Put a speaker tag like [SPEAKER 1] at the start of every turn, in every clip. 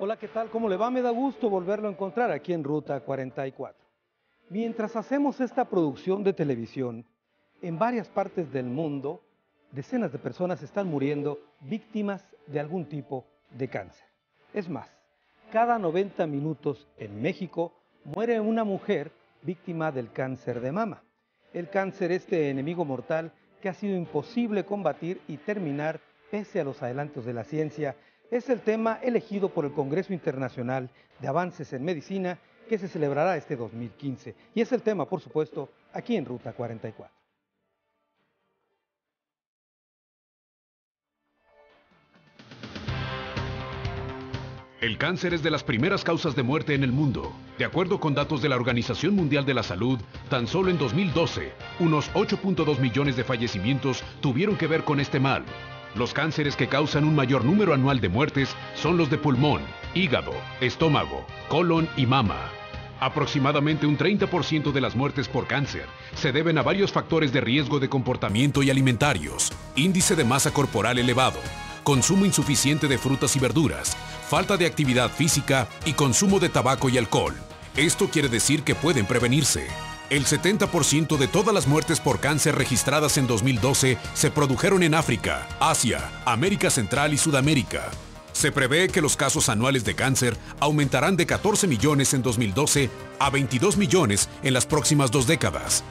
[SPEAKER 1] Hola, ¿qué tal? ¿Cómo le va? Me da gusto volverlo a encontrar aquí en Ruta 44. Mientras hacemos esta producción de televisión, en varias partes del mundo, decenas de personas están muriendo víctimas de algún tipo de cáncer. Es más, cada 90 minutos en México muere una mujer víctima del cáncer de mama. El cáncer, este enemigo mortal que ha sido imposible combatir y terminar pese a los adelantos de la ciencia, es el tema elegido por el Congreso Internacional de Avances en Medicina que se celebrará este 2015. Y es el tema, por supuesto, aquí en Ruta 44.
[SPEAKER 2] El cáncer es de las primeras causas de muerte en el mundo. De acuerdo con datos de la Organización Mundial de la Salud, tan solo en 2012, unos 8.2 millones de fallecimientos tuvieron que ver con este mal. Los cánceres que causan un mayor número anual de muertes son los de pulmón, hígado, estómago, colon y mama. Aproximadamente un 30% de las muertes por cáncer se deben a varios factores de riesgo de comportamiento y alimentarios: índice de masa corporal elevado, consumo insuficiente de frutas y verduras, falta de actividad física y consumo de tabaco y alcohol. Esto quiere decir que pueden prevenirse. El 70% de todas las muertes por cáncer registradas en 2012 se produjeron en África, Asia, América Central y Sudamérica. Se prevé que los casos anuales de cáncer aumentarán de 14 millones en 2012 a 22 millones en las próximas 2 décadas.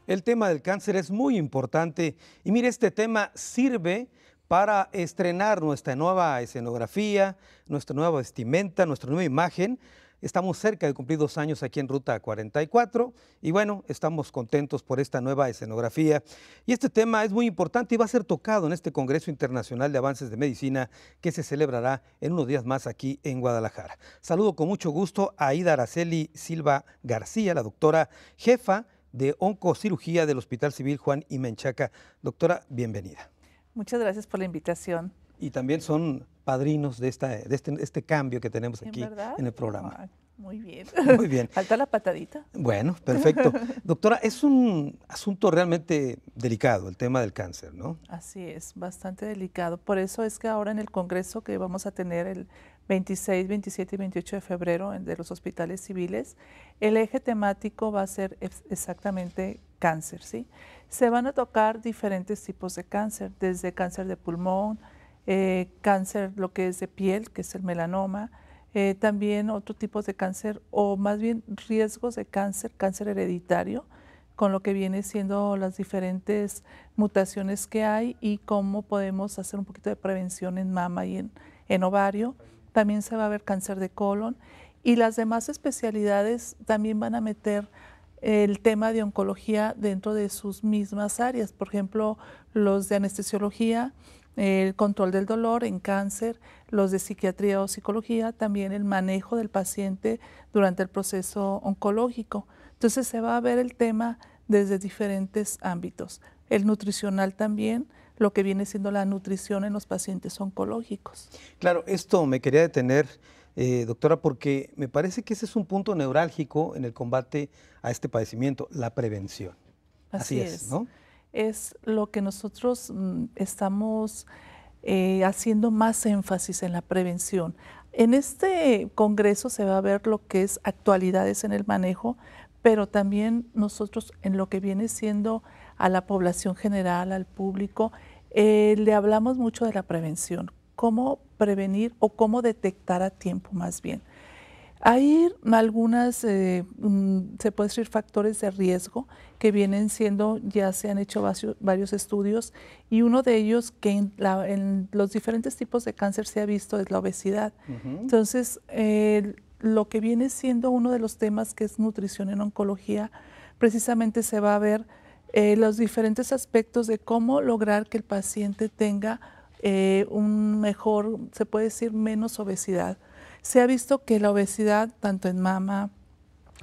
[SPEAKER 1] El tema del cáncer es muy importante y mire, este tema sirve para estrenar nuestra nueva escenografía, nuestra nueva vestimenta, nuestra nueva imagen. Estamos cerca de cumplir 2 años aquí en Ruta 44 y bueno, estamos contentos por esta nueva escenografía. Y este tema es muy importante y va a ser tocado en este Congreso Internacional de Avances de Medicina que se celebrará en unos días más aquí en Guadalajara. Saludo con mucho gusto a Aida Araceli Silva García, la doctora jefa de Oncocirugía del Hospital Civil Juan I. Menchaca. Doctora, bienvenida.
[SPEAKER 3] Muchas gracias por la invitación.
[SPEAKER 1] Y también son padrinos de este cambio que tenemos aquí en el programa.
[SPEAKER 3] Ah, muy bien.
[SPEAKER 1] Muy bien.
[SPEAKER 3] Falta la patadita.
[SPEAKER 1] Bueno, perfecto. Doctora, es un asunto realmente delicado el tema del cáncer, ¿no?
[SPEAKER 3] Así es, bastante delicado. Por eso es que ahora en el congreso que vamos a tener el 26, 27 y 28 de febrero de los hospitales civiles, el eje temático va a ser exactamente cáncer, ¿sí? Se van a tocar diferentes tipos de cáncer, desde cáncer de pulmón, cáncer lo que es de piel, que es el melanoma, también otro tipo de cáncer, o más bien riesgos de cáncer, cáncer hereditario, con lo que viene siendo las diferentes mutaciones que hay y cómo podemos hacer un poquito de prevención en mama y en ovario. También se va a ver cáncer de colon y las demás especialidades también van a meter el tema de oncología dentro de sus mismas áreas. Por ejemplo, los de anestesiología, el control del dolor en cáncer, los de psiquiatría o psicología, también el manejo del paciente durante el proceso oncológico. Entonces se va a ver el tema desde diferentes ámbitos. El nutricional también, lo que viene siendo la nutrición en los pacientes oncológicos.
[SPEAKER 1] Claro, esto me quería detener, doctora, porque me parece que ese es un punto neurálgico en el combate a este padecimiento, la prevención. Así es, ¿no?
[SPEAKER 3] Es lo que nosotros estamos haciendo más énfasis en la prevención. En este congreso se va a ver lo que es actualidades en el manejo, pero también nosotros en lo que viene siendo a la población general, al público, le hablamos mucho de la prevención, cómo prevenir o cómo detectar a tiempo más bien. Hay algunas, se puede decir, factores de riesgo que vienen siendo, ya se han hecho varios estudios y uno de ellos que en los diferentes tipos de cáncer se ha visto es la obesidad. Entonces, lo que viene siendo uno de los temas que es nutrición en oncología, precisamente se va a ver los diferentes aspectos de cómo lograr que el paciente tenga un mejor, se puede decir, menos obesidad. Se ha visto que la obesidad, tanto en mama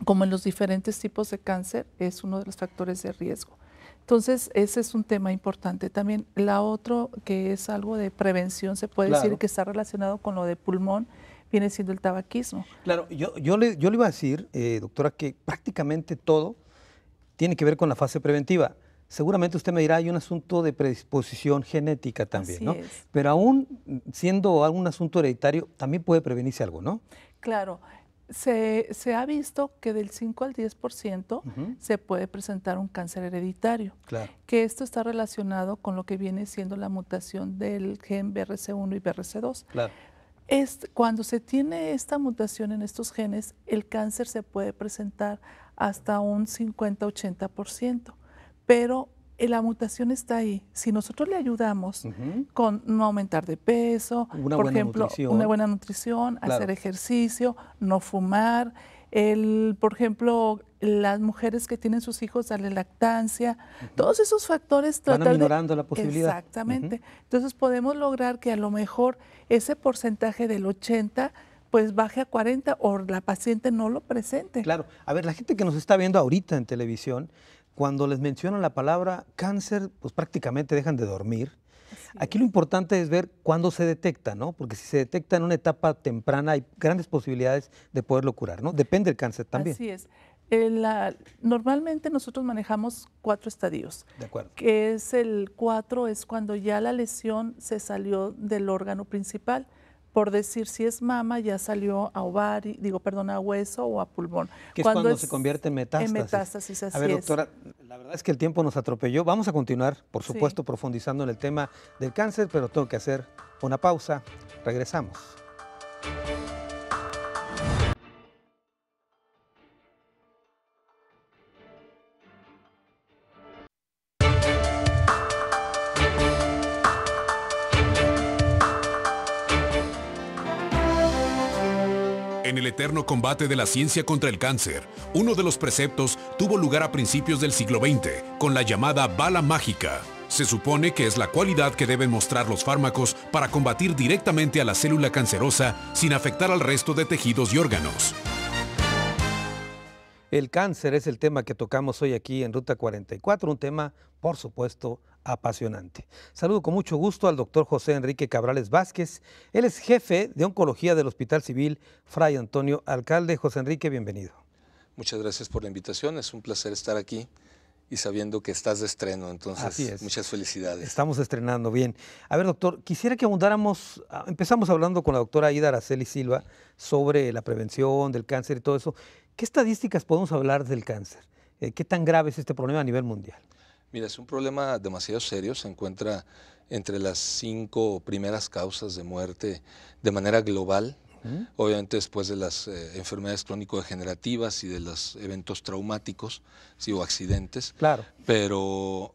[SPEAKER 3] como en los diferentes tipos de cáncer, es uno de los factores de riesgo. Entonces, ese es un tema importante. También la otra, que es algo de prevención, se puede decir que está relacionado con lo de pulmón, viene siendo el tabaquismo.
[SPEAKER 1] Claro, yo le iba a decir, doctora, que prácticamente todo tiene que ver con la fase preventiva. seguramente usted me dirá, hay un asunto de predisposición genética también,
[SPEAKER 3] Así
[SPEAKER 1] ¿no?
[SPEAKER 3] es.
[SPEAKER 1] Pero aún siendo algún asunto hereditario, también puede prevenirse algo, ¿no?
[SPEAKER 3] Claro, se ha visto que del 5 al 10% se puede presentar un cáncer hereditario,
[SPEAKER 1] Claro.
[SPEAKER 3] que esto está relacionado con lo que viene siendo la mutación del gen BRCA1 y BRCA2.
[SPEAKER 1] Claro.
[SPEAKER 3] Cuando se tiene esta mutación en estos genes, el cáncer se puede presentar hasta un 50-80%, pero la mutación está ahí. Si nosotros le ayudamos con no aumentar de peso,
[SPEAKER 1] Una
[SPEAKER 3] por
[SPEAKER 1] buena
[SPEAKER 3] ejemplo,
[SPEAKER 1] nutrición.
[SPEAKER 3] una buena nutrición,
[SPEAKER 1] Claro.
[SPEAKER 3] hacer ejercicio, no fumar, por ejemplo, las mujeres que tienen sus hijos, darle lactancia, todos esos factores
[SPEAKER 1] Van
[SPEAKER 3] tratar de...
[SPEAKER 1] aminorando la posibilidad.
[SPEAKER 3] Exactamente. Entonces podemos lograr que a lo mejor ese porcentaje del 80 pues baje a 40 o la paciente no lo presente.
[SPEAKER 1] Claro. A ver, la gente que nos está viendo ahorita en televisión, cuando les mencionan la palabra cáncer, pues prácticamente dejan de dormir. Aquí lo importante es ver cuándo se detecta, ¿no? Porque si se detecta en una etapa temprana hay grandes posibilidades de poderlo curar, ¿no? Depende del cáncer también.
[SPEAKER 3] Así es. Normalmente nosotros manejamos 4 estadios.
[SPEAKER 1] De acuerdo.
[SPEAKER 3] Que es el 4 es cuando ya la lesión se salió del órgano principal. Por decir, si es mama, ya salió a a hueso o a pulmón.
[SPEAKER 1] Que es cuando se convierte en metástasis.
[SPEAKER 3] En metástasis, así es.
[SPEAKER 1] A ver, doctora, la verdad es que el tiempo nos atropelló. Vamos a continuar, por supuesto, profundizando en el tema del cáncer, pero tengo que hacer una pausa. Regresamos.
[SPEAKER 2] En el eterno combate de la ciencia contra el cáncer, uno de los preceptos tuvo lugar a principios del siglo XX, con la llamada bala mágica. Se supone que es la cualidad que deben mostrar los fármacos para combatir directamente a la célula cancerosa sin afectar al resto de tejidos y órganos.
[SPEAKER 1] El cáncer es el tema que tocamos hoy aquí en Ruta 44, un tema, por supuesto, apasionante. Saludo con mucho gusto al doctor José Enrique Cabrales Vázquez. Él es jefe de oncología del Hospital Civil Fray Antonio Alcalde. José Enrique, bienvenido.
[SPEAKER 4] Muchas gracias por la invitación, es un placer estar aquí y sabiendo que estás de estreno, entonces
[SPEAKER 1] Así es.
[SPEAKER 4] Muchas felicidades.
[SPEAKER 1] Estamos estrenando, bien. A ver, doctor, quisiera que abundáramos, empezamos hablando con la doctora Aida Araceli Silva sobre la prevención del cáncer y todo eso. ¿Qué estadísticas podemos hablar del cáncer? ¿Qué tan grave es este problema a nivel mundial?
[SPEAKER 4] Mira, es un problema demasiado serio, se encuentra entre las 5 primeras causas de muerte de manera global, obviamente después de las enfermedades crónico-degenerativas y de los eventos traumáticos, sí, o accidentes,
[SPEAKER 1] claro.
[SPEAKER 4] pero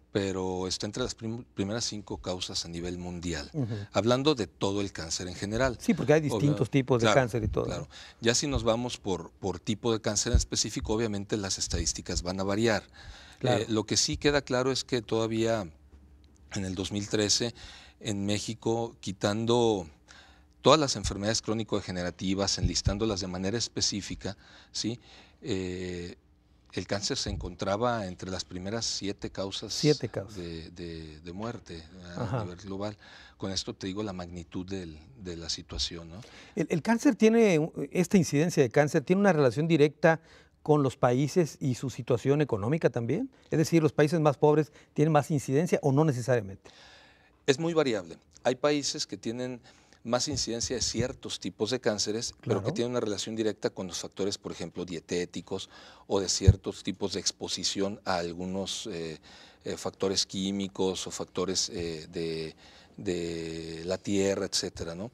[SPEAKER 4] está entre las primeras 5 causas a nivel mundial, hablando de todo el cáncer en general.
[SPEAKER 1] Sí, porque hay distintos tipos de cáncer y todo.
[SPEAKER 4] Claro. Ya si nos vamos por tipo de cáncer en específico, obviamente las estadísticas van a variar. Claro. Lo que sí queda claro es que todavía en el 2013 en México, quitando todas las enfermedades crónico-degenerativas, enlistándolas de manera específica, ¿sí? El cáncer se encontraba entre las primeras 7 causas, de muerte a nivel global. Con esto te digo la magnitud de la situación, ¿no?
[SPEAKER 1] El cáncer tiene, esta incidencia de cáncer tiene una relación directa con los países y su situación económica también. Es decir, ¿los países más pobres tienen más incidencia o no necesariamente?
[SPEAKER 4] Es muy variable. Hay países que tienen más incidencia de ciertos tipos de cánceres, pero que tienen una relación directa con los factores, por ejemplo, dietéticos o de ciertos tipos de exposición a algunos factores químicos o factores de la tierra, etcétera, ¿no?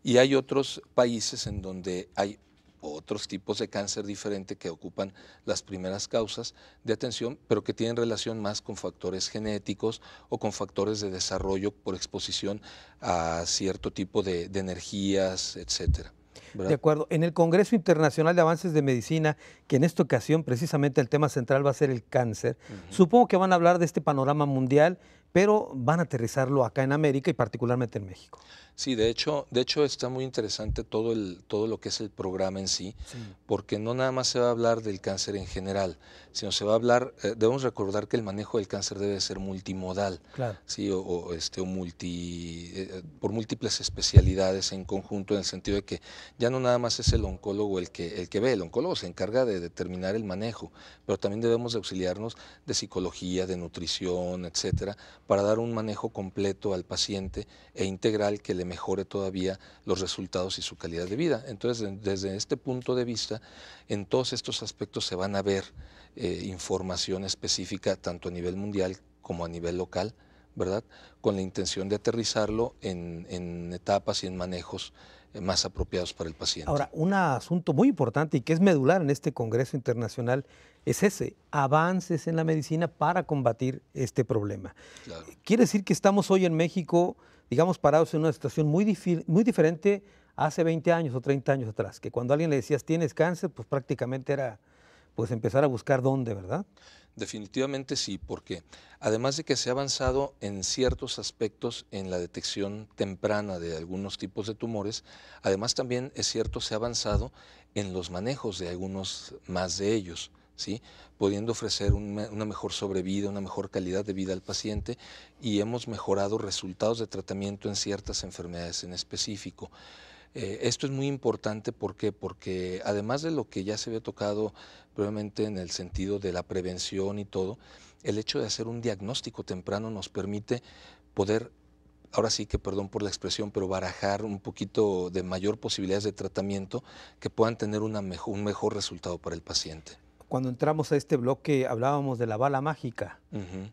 [SPEAKER 4] Y hay otros países en donde hay otros tipos de cáncer diferente que ocupan las primeras causas de atención, pero que tienen relación más con factores genéticos o con factores de desarrollo por exposición a cierto tipo de energías, etcétera. ¿Verdad?
[SPEAKER 1] De acuerdo. En el Congreso Internacional de Avances de Medicina, que en esta ocasión precisamente el tema central va a ser el cáncer, supongo que van a hablar de este panorama mundial, pero van a aterrizarlo acá en América y particularmente en México.
[SPEAKER 4] Sí, de hecho está muy interesante todo lo que es el programa en sí, porque no nada más se va a hablar del cáncer en general, sino se va a hablar, debemos recordar que el manejo del cáncer debe ser multimodal,
[SPEAKER 1] claro.
[SPEAKER 4] ¿sí? Por múltiples especialidades en conjunto, en el sentido de que ya no nada más es el oncólogo el que ve, el oncólogo se encarga de determinar el manejo, pero también debemos de auxiliarnos de psicología, de nutrición, etcétera, para dar un manejo completo al paciente e integral que le mejore todavía los resultados y su calidad de vida. Entonces, desde este punto de vista, en todos estos aspectos se van a ver información específica tanto a nivel mundial como a nivel local, ¿verdad? Con la intención de aterrizarlo en etapas y en manejos más apropiados para el paciente.
[SPEAKER 1] Ahora, un asunto muy importante y que es medular en este Congreso Internacional es ese, avances en la medicina para combatir este problema.
[SPEAKER 4] Claro.
[SPEAKER 1] Quiere decir que estamos hoy en México, digamos, parados en una situación muy diferente hace 20 años o 30 años atrás, que cuando a alguien le decías tienes cáncer, pues prácticamente era pues empezar a buscar dónde, ¿verdad?
[SPEAKER 4] Definitivamente sí, porque además de que se ha avanzado en ciertos aspectos en la detección temprana de algunos tipos de tumores, además también es cierto, se ha avanzado en los manejos de algunos más de ellos, ¿sí? Pudiendo ofrecer una mejor sobrevida, una mejor calidad de vida al paciente, y hemos mejorado resultados de tratamiento en ciertas enfermedades en específico. Esto es muy importante, ¿por qué? Porque además de lo que ya se había tocado previamente en el sentido de la prevención y todo, el hecho de hacer un diagnóstico temprano nos permite poder, ahora sí que perdón por la expresión, pero barajar un poquito de mayor posibilidades de tratamiento que puedan tener un mejor resultado para el paciente.
[SPEAKER 1] Cuando entramos a este bloque hablábamos de la bala mágica,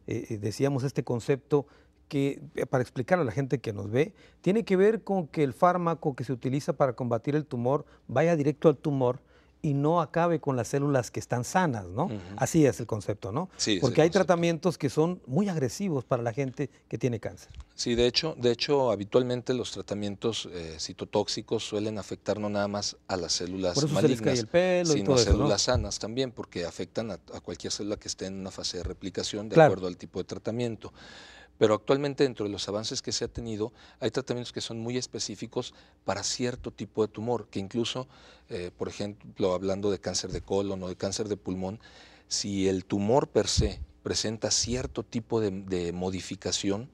[SPEAKER 1] decíamos este concepto que, para explicar a la gente que nos ve, tiene que ver con que el fármaco que se utiliza para combatir el tumor vaya directo al tumor y no acabe con las células que están sanas, ¿no? Así es el concepto, ¿no?
[SPEAKER 4] Sí,
[SPEAKER 1] porque hay tratamientos que son muy agresivos para la gente que tiene cáncer.
[SPEAKER 4] Sí, de hecho, habitualmente los tratamientos citotóxicos suelen afectar no nada más a las células
[SPEAKER 1] Por eso
[SPEAKER 4] malignas,
[SPEAKER 1] se les cae el pelo
[SPEAKER 4] sino
[SPEAKER 1] y todo
[SPEAKER 4] a
[SPEAKER 1] eso,
[SPEAKER 4] células
[SPEAKER 1] ¿no?
[SPEAKER 4] sanas también, porque afectan a cualquier célula que esté en una fase de replicación de
[SPEAKER 1] Claro.
[SPEAKER 4] acuerdo al tipo de tratamiento. Pero actualmente, dentro de los avances que se ha tenido, hay tratamientos que son muy específicos para cierto tipo de tumor, que incluso, por ejemplo, hablando de cáncer de colon o de cáncer de pulmón, si el tumor per se presenta cierto tipo de modificación,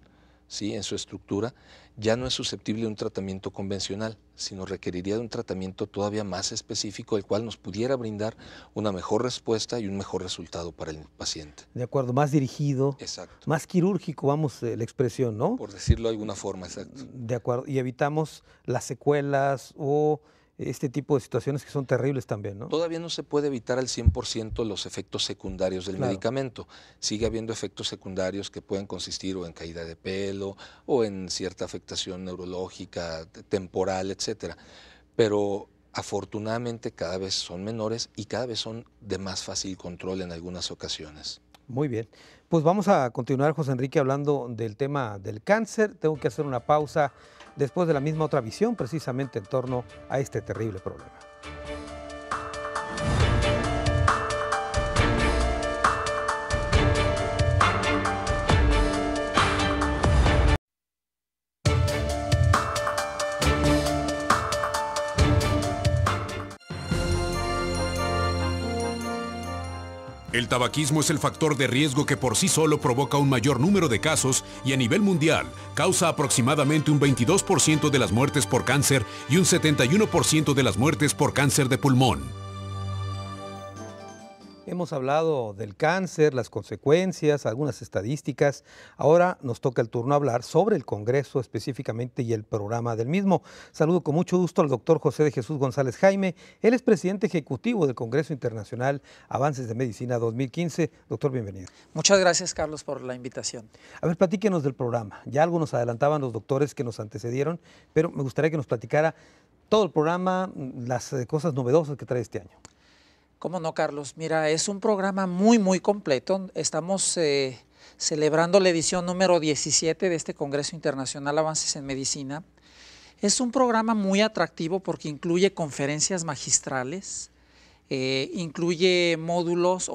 [SPEAKER 4] ¿sí?, en su estructura, ya no es susceptible de un tratamiento convencional, sino requeriría de un tratamiento todavía más específico, el cual nos pudiera brindar una mejor respuesta y un mejor resultado para el paciente.
[SPEAKER 1] De acuerdo, más dirigido,
[SPEAKER 4] exacto,
[SPEAKER 1] más quirúrgico, vamos, la expresión, ¿no?
[SPEAKER 4] Por decirlo de alguna forma, exacto.
[SPEAKER 1] De acuerdo, y evitamos las secuelas o este tipo de situaciones que son terribles también, ¿no?
[SPEAKER 4] Todavía no se puede evitar al 100% los efectos secundarios del medicamento. Sigue habiendo efectos secundarios que pueden consistir o en caída de pelo o en cierta afectación neurológica, temporal, etcétera. Pero afortunadamente cada vez son menores y cada vez son de más fácil control en algunas ocasiones.
[SPEAKER 1] Muy bien. Pues vamos a continuar, José Enrique, hablando del tema del cáncer. Tengo que hacer una pausa después de la misma otra visión, precisamente en torno a este terrible problema.
[SPEAKER 2] El tabaquismo es el factor de riesgo que por sí solo provoca un mayor número de casos y a nivel mundial causa aproximadamente un 22% de las muertes por cáncer y un 71% de las muertes por cáncer de pulmón.
[SPEAKER 1] Hemos hablado del cáncer, las consecuencias, algunas estadísticas. Ahora nos toca el turno hablar sobre el Congreso específicamente y el programa del mismo. Saludo con mucho gusto al doctor José de Jesús González Jaime. Él es presidente ejecutivo del Congreso Internacional Avances de Medicina 2015. Doctor, bienvenido.
[SPEAKER 5] Muchas gracias, Carlos, por la invitación.
[SPEAKER 1] A ver, platíquenos del programa. Ya algo nos adelantaban los doctores que nos antecedieron, pero me gustaría que nos platicara todo el programa, las cosas novedosas que trae este año.
[SPEAKER 5] ¿Cómo no, Carlos? Mira, es un programa muy completo. Estamos celebrando la edición número 17 de este Congreso Internacional Avances en Medicina. Es un programa muy atractivo porque incluye conferencias magistrales, incluye módulos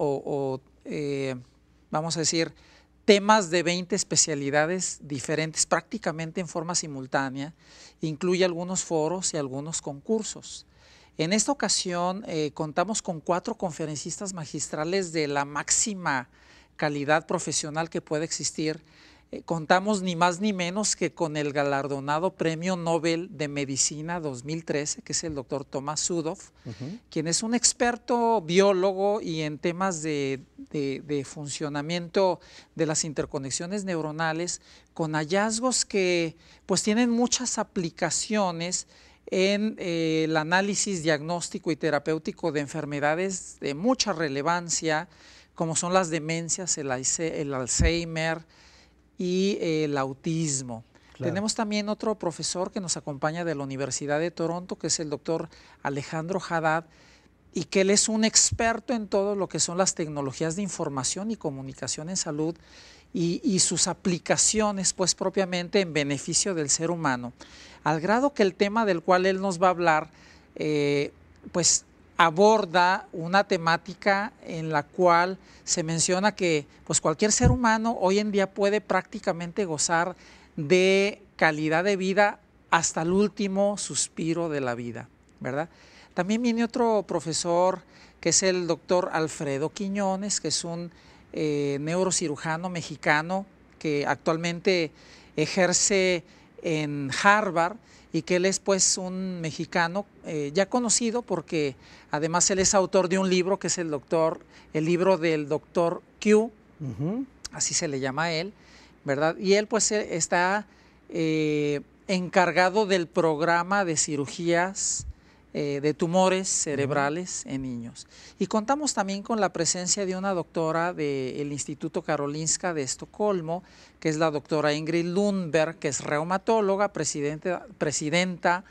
[SPEAKER 5] vamos a decir, temas de 20 especialidades diferentes prácticamente en forma simultánea, incluye algunos foros y algunos concursos. En esta ocasión contamos con 4 conferencistas magistrales de la máxima calidad profesional que puede existir. Contamos ni más ni menos que con el galardonado Premio Nobel de Medicina 2013, que es el doctor Thomas Sudoff, quien es un experto biólogo y en temas de funcionamiento de las interconexiones neuronales, con hallazgos que pues tienen muchas aplicaciones en el análisis diagnóstico y terapéutico de enfermedades de mucha relevancia, como son las demencias, el Alzheimer y el autismo. Claro. Tenemos también otro profesor que nos acompaña de la Universidad de Toronto, que es el doctor Alejandro Haddad, y que él es un experto en todo lo que son las tecnologías de información y comunicación en salud y sus aplicaciones, pues propiamente en beneficio del ser humano, al grado que el tema del cual él nos va a hablar, pues aborda una temática en la cual se menciona que pues cualquier ser humano hoy en día puede prácticamente gozar de calidad de vida hasta el último suspiro de la vida, ¿verdad? También viene otro profesor que es el doctor Alfredo Quiñones, que es un neurocirujano mexicano que actualmente ejerce en Harvard y que él es pues un mexicano ya conocido porque además él es autor de un libro que es el libro del doctor Q, así se le llama a él, ¿verdad? Y él pues está encargado del programa de cirugías de tumores cerebrales en niños. Y contamos también con la presencia de una doctora del Instituto Karolinska de Estocolmo, que es la doctora Ingrid Lundberg, que es reumatóloga, presidenta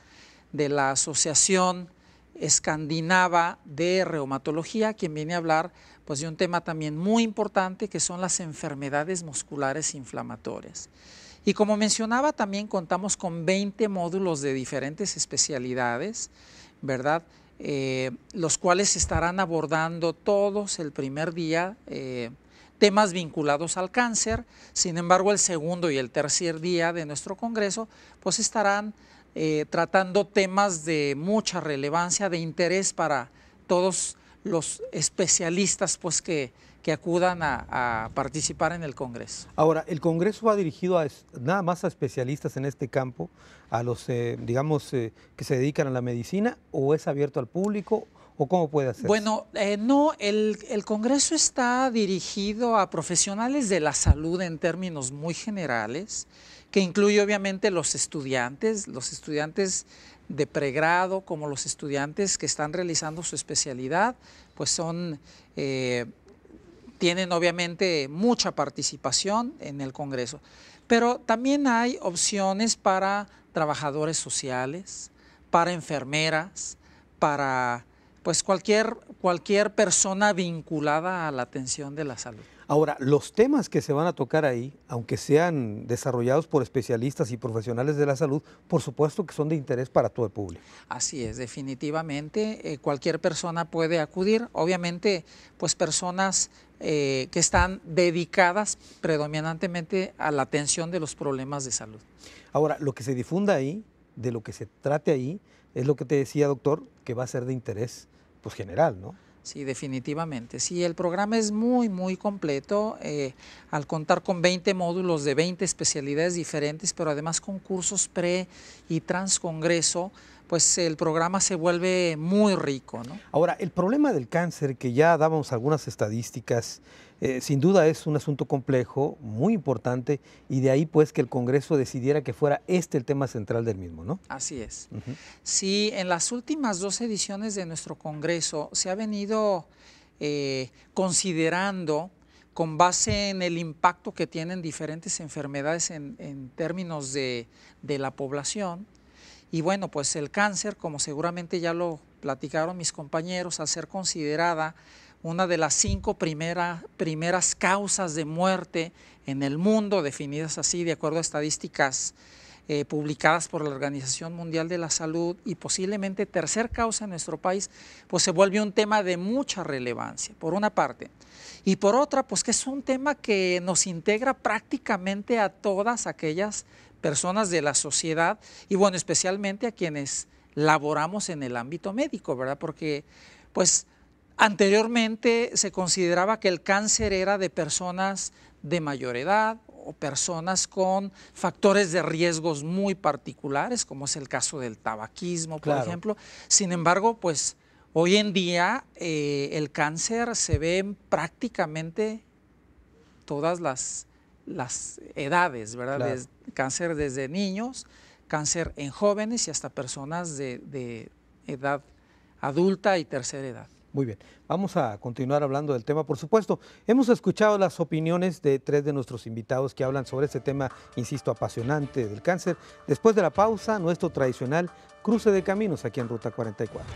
[SPEAKER 5] de la Asociación Escandinava de Reumatología, quien viene a hablar pues, de un tema también muy importante, que son las enfermedades musculares inflamatorias. Y como mencionaba, también contamos con 20 módulos de diferentes especialidades, ¿verdad? Los cuales estarán abordando todos el primer día temas vinculados al cáncer. Sin embargo, el segundo y el tercer día de nuestro congreso pues estarán tratando temas de mucha relevancia, de interés para todos los especialistas pues que acudan a participar en el Congreso.
[SPEAKER 1] Ahora, ¿el Congreso va dirigido nada más a especialistas en este campo, a los, digamos, que se dedican a la medicina, o es abierto al público, o cómo puede hacerse?
[SPEAKER 5] Bueno, no, el Congreso está dirigido a profesionales de la salud en términos muy generales, que incluye obviamente los estudiantes de pregrado, como los estudiantes que están realizando su especialidad, pues son... tienen obviamente mucha participación en el Congreso, pero también hay opciones para trabajadores sociales, para enfermeras, para pues cualquier persona vinculada a la atención de la salud.
[SPEAKER 1] Ahora, los temas que se van a tocar ahí, aunque sean desarrollados por especialistas y profesionales de la salud, por supuesto que son de interés para todo el público.
[SPEAKER 5] Así es, definitivamente, cualquier persona puede acudir, obviamente, pues personas que están dedicadas predominantemente a la atención de los problemas de salud.
[SPEAKER 1] Ahora, lo que se difunda ahí, de lo que se trate ahí, es lo que te decía, doctor, que va a ser de interés pues, general, ¿no?
[SPEAKER 5] Sí, definitivamente. Sí, el programa es muy, muy completo, al contar con 20 módulos de 20 especialidades diferentes, pero además con cursos pre y transcongreso, pues el programa se vuelve muy rico, ¿no?
[SPEAKER 1] Ahora, el problema del cáncer, que ya dábamos algunas estadísticas, sin duda es un asunto complejo, muy importante, y de ahí pues que el Congreso decidiera que fuera el tema central del mismo, ¿no?
[SPEAKER 5] Así es. Sí, en las últimas 2 ediciones de nuestro Congreso se ha venido considerando, con base en el impacto que tienen diferentes enfermedades en términos de la población, y bueno, pues el cáncer, como seguramente ya lo platicaron mis compañeros, al ser considerada una de las 5 primeras causas de muerte en el mundo, definidas así de acuerdo a estadísticas publicadas por la Organización Mundial de la Salud y posiblemente tercer causa en nuestro país, pues se vuelve un tema de mucha relevancia, por una parte. Y por otra, pues que es un tema que nos integra prácticamente a todas aquellas personas de la sociedad y bueno, especialmente a quienes laboramos en el ámbito médico, ¿verdad? Porque pues anteriormente se consideraba que el cáncer era de personas de mayor edad o personas con factores de riesgos muy particulares, como es el caso del tabaquismo, por ejemplo. Sin embargo, pues hoy en día el cáncer se ve en prácticamente todas las edades, ¿verdad? Cáncer desde niños, cáncer en jóvenes y hasta personas de edad adulta y tercera edad.
[SPEAKER 1] Muy bien, vamos a continuar hablando del tema. Por supuesto, hemos escuchado las opiniones de 3 de nuestros invitados que hablan sobre este tema, insisto, apasionante del cáncer. Después de la pausa, nuestro tradicional cruce de caminos aquí en Ruta 44.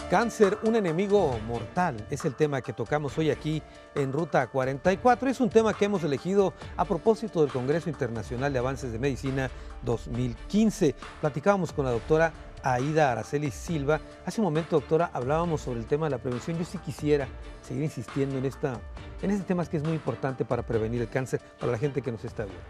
[SPEAKER 1] Cáncer, un enemigo mortal, es el tema que tocamos hoy aquí en Ruta 44. Es un tema que hemos elegido a propósito del Congreso Internacional de Avances de Medicina 2015. Platicábamos con la doctora Aida Araceli Silva. Hace un momento, doctora, hablábamos sobre el tema de la prevención. Yo sí quisiera seguir insistiendo en este tema que es muy importante para prevenir el cáncer para la gente que nos está viendo.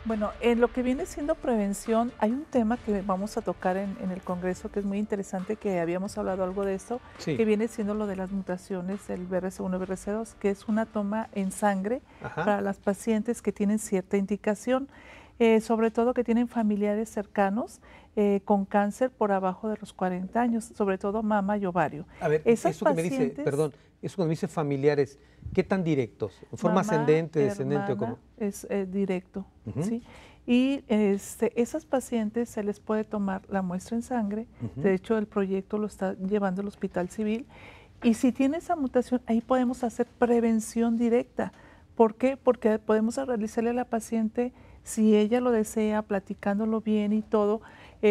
[SPEAKER 3] Bueno, en lo que viene siendo prevención, hay un tema que vamos a tocar en el Congreso que es muy interesante, que habíamos hablado algo de eso, sí, que viene siendo lo de las mutaciones del BRCA1 y BRCA2, que es una toma en sangre para las pacientes que tienen cierta indicación, sobre todo que tienen familiares cercanos con cáncer por abajo de los 40 años, sobre todo mama y ovario.
[SPEAKER 1] A ver, eso que me dice, perdón, eso que me dice familiares, ¿qué tan directos? ¿En forma ascendente, descendente o cómo?
[SPEAKER 3] Es directo, ¿sí? Y esas pacientes se les puede tomar la muestra en sangre, de hecho el proyecto lo está llevando el Hospital Civil, y si tiene esa mutación, ahí podemos hacer prevención directa. ¿Por qué? Porque podemos realizarle a la paciente, si ella lo desea, platicándolo bien y todo,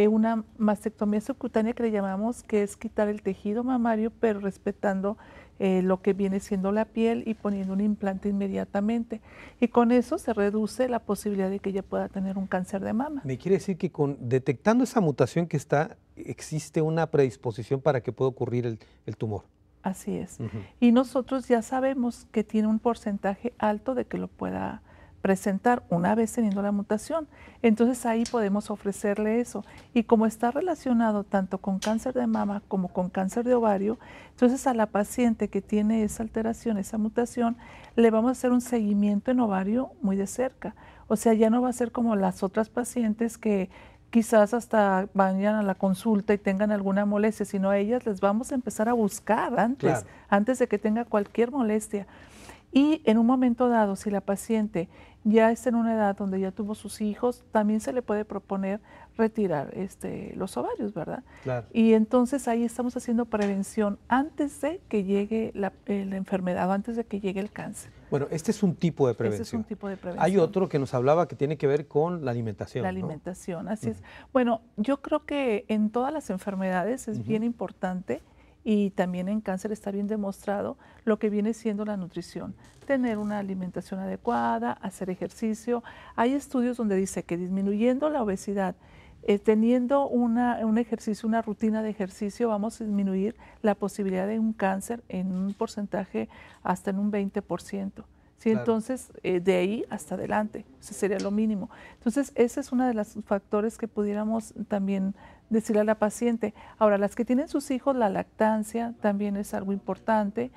[SPEAKER 3] una mastectomía subcutánea que le llamamos, que es quitar el tejido mamario, pero respetando lo que viene siendo la piel y poniendo un implante inmediatamente. Y con eso se reduce la posibilidad de que ella pueda tener un cáncer de mama.
[SPEAKER 1] ¿Me quiere decir que detectando esa mutación que está, existe una predisposición para que pueda ocurrir el tumor?
[SPEAKER 3] Así es. Y nosotros ya sabemos que tiene un porcentaje alto de que lo pueda presentar una vez teniendo la mutación. Entonces ahí podemos ofrecerle eso. Y como está relacionado tanto con cáncer de mama como con cáncer de ovario, entonces a la paciente que tiene esa alteración, esa mutación, le vamos a hacer un seguimiento en ovario muy de cerca. O sea, ya no va a ser como las otras pacientes que quizás hasta vayan a la consulta y tengan alguna molestia, sino a ellas les vamos a empezar a buscar antes, antes de que tenga cualquier molestia. Y en un momento dado, si la paciente ya está en una edad donde ya tuvo sus hijos, también se le puede proponer retirar los ovarios, ¿verdad? Claro. Y entonces ahí estamos haciendo prevención antes de que llegue la enfermedad o antes de que llegue el cáncer.
[SPEAKER 1] Bueno, este es un tipo de prevención.
[SPEAKER 3] Este es un tipo de prevención.
[SPEAKER 1] Hay otro que nos hablaba que tiene que ver con la alimentación.
[SPEAKER 3] La alimentación, ¿no? Así es. Bueno, yo creo que en todas las enfermedades es bien importante, y también en cáncer está bien demostrado lo que viene siendo la nutrición. Tener una alimentación adecuada, hacer ejercicio. Hay estudios donde dice que disminuyendo la obesidad, teniendo un ejercicio, una rutina de ejercicio, vamos a disminuir la posibilidad de un cáncer en un porcentaje hasta en un 20%. Sí, claro. Entonces, de ahí hasta adelante, eso sería lo mínimo. Entonces, ese es uno de los factores que pudiéramos también decirle a la paciente. Ahora, las que tienen sus hijos, la lactancia también es algo importante.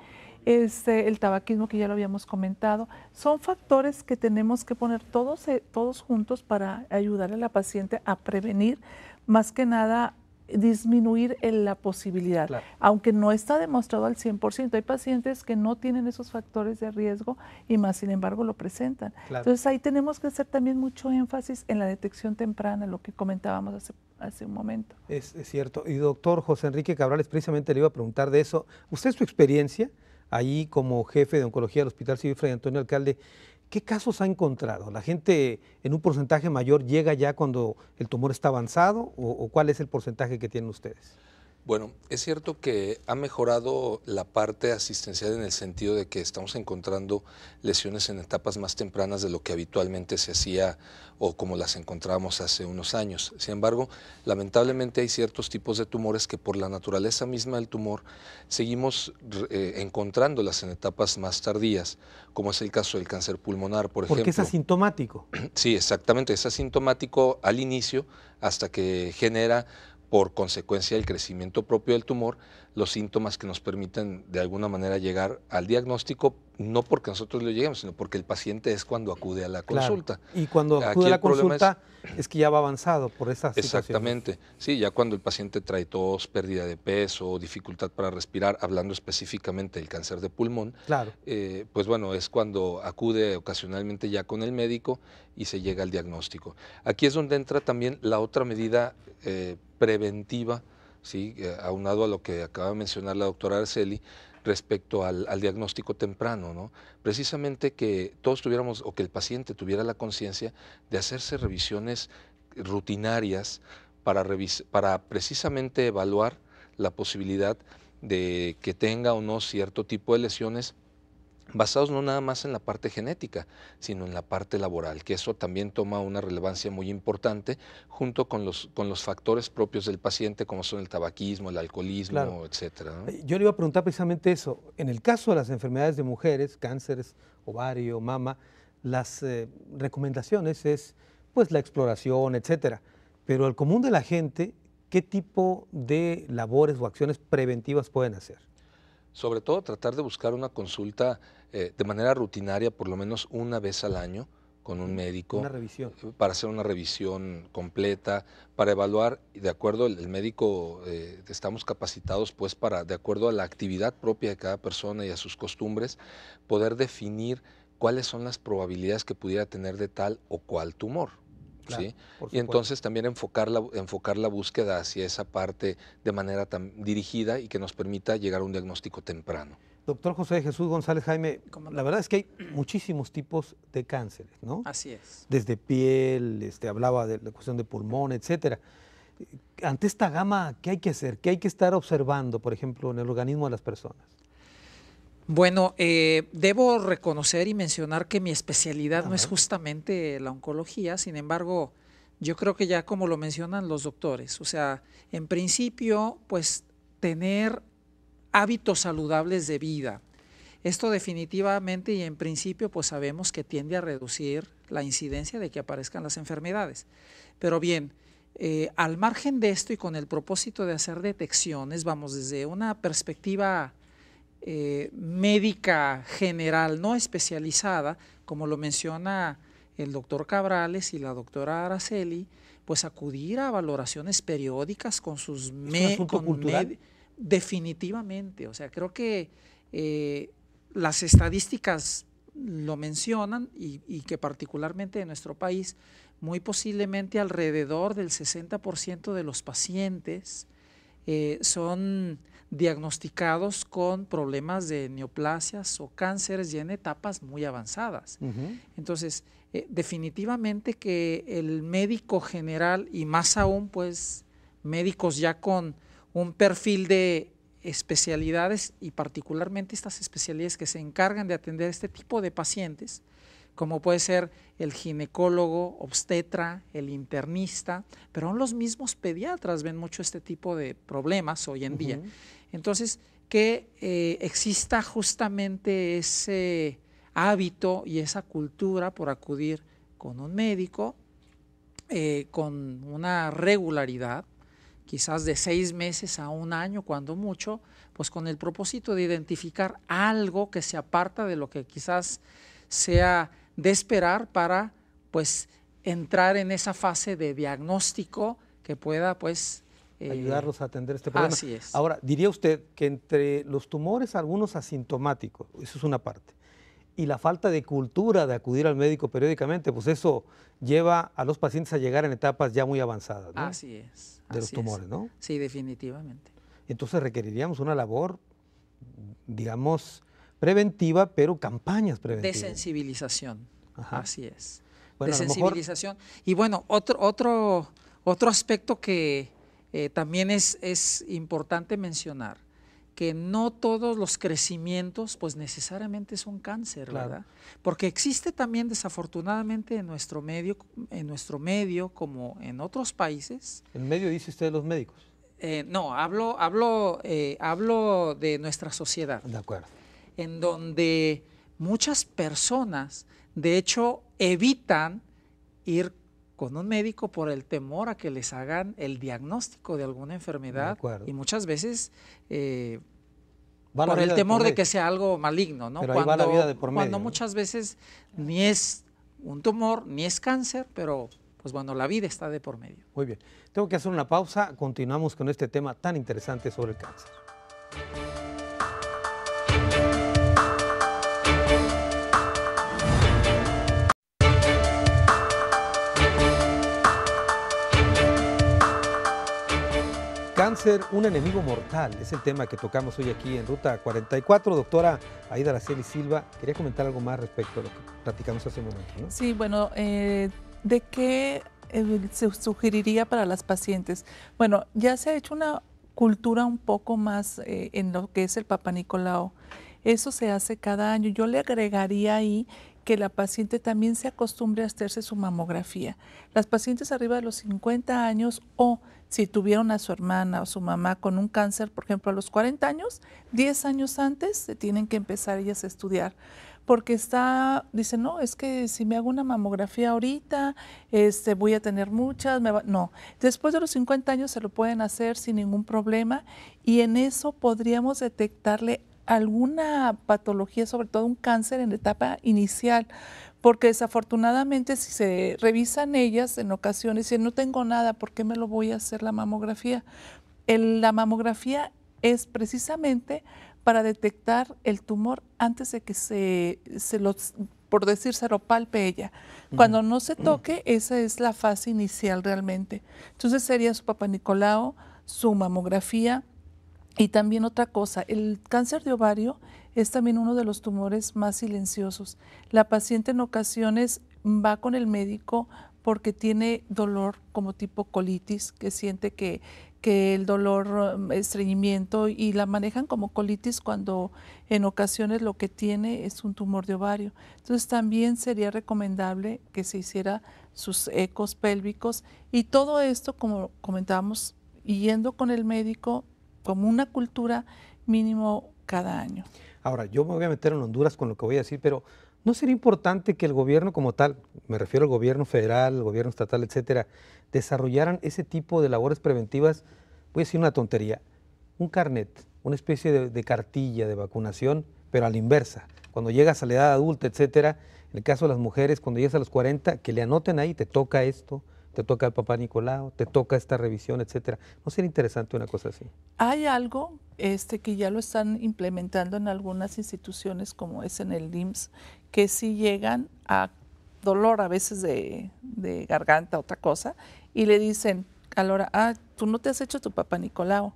[SPEAKER 3] El tabaquismo, que ya lo habíamos comentado, son factores que tenemos que poner todos juntos para ayudar a la paciente a prevenir, más que nada disminuir la posibilidad, aunque no está demostrado al 100%. Hay pacientes que no tienen esos factores de riesgo y más sin embargo lo presentan. Entonces ahí tenemos que hacer también mucho énfasis en la detección temprana, lo que comentábamos hace un momento.
[SPEAKER 1] Es cierto. Y doctor José Enrique Cabrales, precisamente le iba a preguntar de eso. Usted, su experiencia ahí como jefe de oncología del Hospital Civil Fray Antonio Alcalde, ¿Qué casos ha encontrado? ¿La gente en un porcentaje mayor llega ya cuando el tumor está avanzado o cuál es el porcentaje que tienen ustedes?
[SPEAKER 4] Bueno, es cierto que ha mejorado la parte asistencial en el sentido de que estamos encontrando lesiones en etapas más tempranas de lo que habitualmente se hacía o como las encontrábamos hace unos años. Sin embargo, lamentablemente hay ciertos tipos de tumores que por la naturaleza misma del tumor seguimos encontrándolas en etapas más tardías, como es el caso del cáncer pulmonar, por ejemplo.
[SPEAKER 1] Porque es asintomático.
[SPEAKER 4] Sí, exactamente, es asintomático al inicio hasta que genera por consecuencia del crecimiento propio del tumor, los síntomas que nos permiten de alguna manera llegar al diagnóstico, no porque nosotros lo lleguemos, sino porque el paciente es cuando acude a la consulta.
[SPEAKER 1] Claro. Y cuando acude a la consulta es que ya va avanzado por esa situación.
[SPEAKER 4] Exactamente, sí, ya cuando el paciente trae tos, pérdida de peso, dificultad para respirar, hablando específicamente del cáncer de pulmón,
[SPEAKER 1] claro.
[SPEAKER 4] Pues bueno, es cuando acude ocasionalmente ya con el médico y se llega al diagnóstico. Aquí es donde entra también la otra medida preventiva, ¿sí? Aunado a lo que acaba de mencionar la doctora Araceli, respecto al diagnóstico temprano, ¿no? Precisamente que todos tuviéramos, o que el paciente tuviera la conciencia de hacerse revisiones rutinarias para precisamente evaluar la posibilidad de que tenga o no cierto tipo de lesiones basados no nada más en la parte genética, sino en la parte laboral, que eso también toma una relevancia muy importante junto con los factores propios del paciente, como son el tabaquismo, el alcoholismo, claro, etcétera, ¿no?
[SPEAKER 1] Yo le iba a preguntar precisamente eso. En el caso de las enfermedades de mujeres, cánceres, ovario, mama, las recomendaciones es pues la exploración, etcétera. Pero el común de la gente, ¿qué tipo de labores o acciones preventivas pueden hacer?
[SPEAKER 4] Sobre todo tratar de buscar una consulta de manera rutinaria, por lo menos una vez al año, con un médico.
[SPEAKER 1] Una revisión.
[SPEAKER 4] Para hacer una revisión completa, para evaluar, y de acuerdo, el médico, estamos capacitados pues para, de acuerdo a la actividad propia de cada persona y a sus costumbres, poder definir cuáles son las probabilidades que pudiera tener de tal o cual tumor. Claro, ¿sí? Y entonces también enfocar la búsqueda hacia esa parte de manera tan dirigida y que nos permita llegar a un diagnóstico temprano.
[SPEAKER 1] Doctor José Jesús González Jaime, la verdad es que hay muchísimos tipos de cánceres, ¿no?
[SPEAKER 5] Así es.
[SPEAKER 1] Desde piel, hablaba de la cuestión de pulmón, etcétera. Ante esta gama, ¿qué hay que hacer? ¿Qué hay que estar observando, por ejemplo, en el organismo de las personas?
[SPEAKER 5] Bueno, debo reconocer y mencionar que mi especialidad no es justamente la oncología, sin embargo, yo creo que ya como lo mencionan los doctores, o sea, en principio, pues tener hábitos saludables de vida. Esto definitivamente y en principio pues sabemos que tiende a reducir la incidencia de que aparezcan las enfermedades. Pero bien, al margen de esto y con el propósito de hacer detecciones, vamos desde una perspectiva médica general, no especializada, como lo menciona el doctor Cabrales y la doctora Araceli, pues acudir a valoraciones periódicas con sus definitivamente, o sea, creo que las estadísticas lo mencionan y que particularmente en nuestro país, muy posiblemente alrededor del 60% de los pacientes son diagnosticados con problemas de neoplasias o cánceres ya en etapas muy avanzadas. Entonces, definitivamente que el médico general y más aún pues médicos ya con un perfil de especialidades y particularmente estas especialidades que se encargan de atender este tipo de pacientes, como puede ser el ginecólogo, obstetra, el internista, pero aún los mismos pediatras ven mucho este tipo de problemas hoy en día. Entonces, que exista justamente ese hábito y esa cultura por acudir con un médico con una regularidad, quizás de 6 meses a 1 año, cuando mucho, pues con el propósito de identificar algo que se aparta de lo que quizás sea de esperar para pues entrar en esa fase de diagnóstico que pueda pues
[SPEAKER 1] ayudarlos a atender este problema.
[SPEAKER 5] Así es.
[SPEAKER 1] Ahora, diría usted que entre los tumores, algunos asintomáticos, eso es una parte, y la falta de cultura de acudir al médico periódicamente, pues eso lleva a los pacientes a llegar en etapas ya muy avanzadas, ¿no?
[SPEAKER 5] Así es.
[SPEAKER 1] De los tumores, ¿no?
[SPEAKER 5] Sí, definitivamente.
[SPEAKER 1] Entonces requeriríamos una labor, digamos, preventiva, pero campañas preventivas.
[SPEAKER 5] De sensibilización.
[SPEAKER 1] Ajá.
[SPEAKER 5] Así es.
[SPEAKER 1] Bueno,
[SPEAKER 5] De
[SPEAKER 1] a lo mejor-
[SPEAKER 5] sensibilización. Y bueno, otro aspecto que también es importante mencionar, que no todos los crecimientos pues necesariamente son cáncer,
[SPEAKER 1] Claro.
[SPEAKER 5] ¿verdad? Porque existe también desafortunadamente en nuestro medio como en otros países.
[SPEAKER 1] En medio dice usted de los médicos.
[SPEAKER 5] No, hablo de nuestra sociedad,
[SPEAKER 1] De acuerdo.
[SPEAKER 5] en donde muchas personas, de hecho, evitan ir con un médico por el temor a que les hagan el diagnóstico de alguna enfermedad,
[SPEAKER 1] acuerdo.
[SPEAKER 5] y muchas veces
[SPEAKER 1] Va la
[SPEAKER 5] por el
[SPEAKER 1] vida
[SPEAKER 5] temor
[SPEAKER 1] por
[SPEAKER 5] de
[SPEAKER 1] medio.
[SPEAKER 5] que sea algo maligno, ¿no?
[SPEAKER 1] Pero ahí va la vida de por medio,
[SPEAKER 5] Cuando
[SPEAKER 1] ¿no?
[SPEAKER 5] muchas veces ni es un tumor, ni es cáncer, pero pues bueno, la vida está de por medio.
[SPEAKER 1] Muy bien. Tengo que hacer una pausa. Continuamos con este tema tan interesante sobre el cáncer. Cáncer, un enemigo mortal, es el tema que tocamos hoy aquí en Ruta 44. Doctora Aida Araceli Silva, quería comentar algo más respecto a lo que platicamos hace un momento, ¿no?
[SPEAKER 3] Sí, bueno, ¿de qué se sugeriría para las pacientes? Bueno, ya se ha hecho una cultura un poco más en lo que es el Papá Nicolau. Eso se hace cada año. Yo le agregaría ahí que la paciente también se acostumbre a hacerse su mamografía. Las pacientes arriba de los 50 años o si tuvieron a su hermana o su mamá con un cáncer, por ejemplo, a los 40 años, 10 años antes se tienen que empezar ellas a estudiar. Porque dicen, no, es que si me hago una mamografía ahorita, voy a tener muchas, no. Después de los 50 años se lo pueden hacer sin ningún problema y en eso podríamos detectarle alguna patología, sobre todo un cáncer en la etapa inicial, porque desafortunadamente si se revisan ellas en ocasiones, si no tengo nada, ¿por qué me lo voy a hacer la mamografía? La mamografía es precisamente para detectar el tumor antes de que por decir, se lo palpe ella. Cuando no se toque, esa es la fase inicial realmente. Entonces sería su Papá Nicolau, su mamografía. Y también otra cosa, el cáncer de ovario es también uno de los tumores más silenciosos. La paciente en ocasiones va con el médico porque tiene dolor como tipo colitis, que siente que el dolor, estreñimiento, y la manejan como colitis cuando en ocasiones lo que tiene es un tumor de ovario. Entonces también sería recomendable que se hiciera sus ecos pélvicos y todo esto, como comentábamos, yendo con el médico como una cultura mínimo cada año.
[SPEAKER 1] Ahora, yo me voy a meter en Honduras con lo que voy a decir, pero ¿no sería importante que el gobierno como tal, me refiero al gobierno federal, el gobierno estatal, etcétera, desarrollaran ese tipo de labores preventivas? Voy a decir una tontería, un carnet, una especie de cartilla de vacunación, pero a la inversa. Cuando llegas a la edad adulta, etcétera, en el caso de las mujeres, cuando llegas a los 40, que le anoten ahí, te toca esto, te toca el Papá Nicolau, te toca esta revisión, etcétera. ¿No sería interesante una cosa así?
[SPEAKER 3] Hay algo que ya lo están implementando en algunas instituciones, como es en el IMSS, que sí llegan a dolor a veces de garganta, otra cosa, y le dicen a la hora, tú no te has hecho tu Papá Nicolau,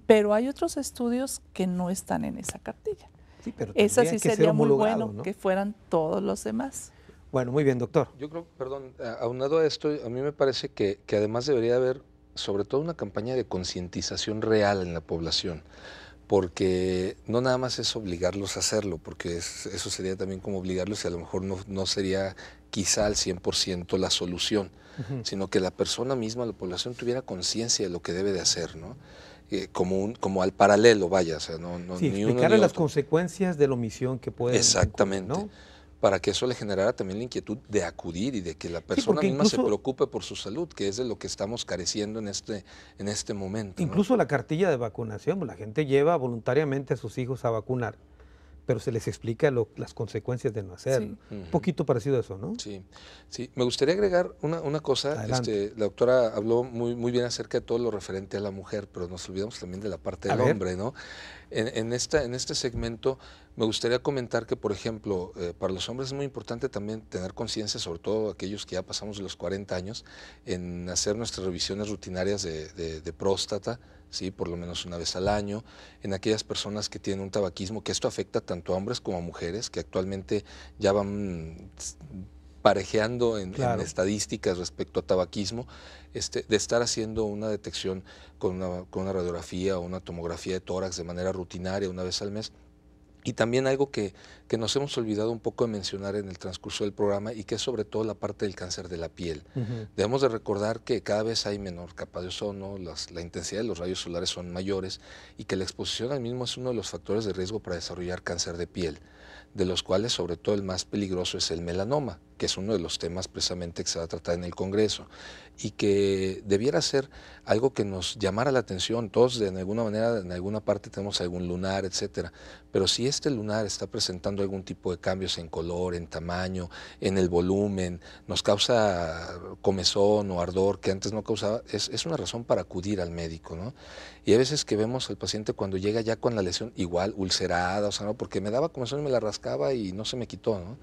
[SPEAKER 3] pero hay otros estudios que no están en esa cartilla.
[SPEAKER 1] Sí, pero
[SPEAKER 3] esa sí
[SPEAKER 1] tendría que ser
[SPEAKER 3] sería muy
[SPEAKER 1] homologado,
[SPEAKER 3] bueno,
[SPEAKER 1] ¿no?
[SPEAKER 3] que fueran todos los demás.
[SPEAKER 1] Bueno, muy bien, doctor.
[SPEAKER 4] Yo creo, perdón, aunado a esto, a mí me parece que además debería haber sobre todo una campaña de concientización real en la población, porque no nada más es obligarlos a hacerlo, porque eso sería también como obligarlos y a lo mejor no sería quizá al 100% la solución, sino que la persona misma, la población tuviera conciencia de lo que debe de hacer, ¿no? Como al paralelo, vaya, o sea,
[SPEAKER 1] Sí,
[SPEAKER 4] ni uno
[SPEAKER 1] explicarle
[SPEAKER 4] ni
[SPEAKER 1] las
[SPEAKER 4] otro.
[SPEAKER 1] consecuencias de la omisión que puede
[SPEAKER 4] Exactamente.
[SPEAKER 1] ocurrir, ¿no?
[SPEAKER 4] Para que eso le generara también la inquietud de acudir y de que la persona
[SPEAKER 1] porque
[SPEAKER 4] misma se
[SPEAKER 1] incluso-
[SPEAKER 4] preocupe por su salud, que es de lo que estamos careciendo en este momento, ¿no?
[SPEAKER 1] Incluso la cartilla de vacunación, pues, la gente lleva voluntariamente a sus hijos a vacunar, pero se les explica las consecuencias de no hacerlo.
[SPEAKER 3] Sí.
[SPEAKER 1] Un poquito parecido a eso, ¿no?
[SPEAKER 4] Sí, sí. Me gustaría agregar una cosa.
[SPEAKER 1] Adelante.
[SPEAKER 4] La doctora habló muy bien acerca de todo lo referente a la mujer, pero nos olvidamos también de la parte
[SPEAKER 1] A
[SPEAKER 4] del
[SPEAKER 1] ver.
[SPEAKER 4] hombre, ¿no? En este segmento me gustaría comentar que, por ejemplo, para los hombres es muy importante también tener conciencia, sobre todo aquellos que ya pasamos de los 40 años, en hacer nuestras revisiones rutinarias de próstata, ¿sí? Por lo menos una vez al año, en aquellas personas que tienen un tabaquismo, que esto afecta tanto a hombres como a mujeres, que actualmente ya van parejeando en
[SPEAKER 1] Claro.
[SPEAKER 4] estadísticas respecto a tabaquismo, de estar haciendo una detección con una radiografía o una tomografía de tórax de manera rutinaria una vez al mes. Y también algo que nos hemos olvidado un poco de mencionar en el transcurso del programa y que es sobre todo la parte del cáncer de la piel. Debemos de recordar que cada vez hay menor capa de ozono, la intensidad de los rayos solares son mayores y que la exposición al mismo es uno de los factores de riesgo para desarrollar cáncer de piel, de los cuales sobre todo el más peligroso es el melanoma, que es uno de los temas precisamente que se va a tratar en el Congreso, y que debiera ser algo que nos llamara la atención. Todos de alguna manera, en alguna parte tenemos algún lunar, etcétera, pero si este lunar está presentando algún tipo de cambios en color, en tamaño, en el volumen, nos causa comezón o ardor que antes no causaba, es una razón para acudir al médico, ¿no? Y hay veces que vemos al paciente cuando llega ya con la lesión igual ulcerada, o sea, no, porque me daba comezón y me la rascaba y no se me quitó, ¿no?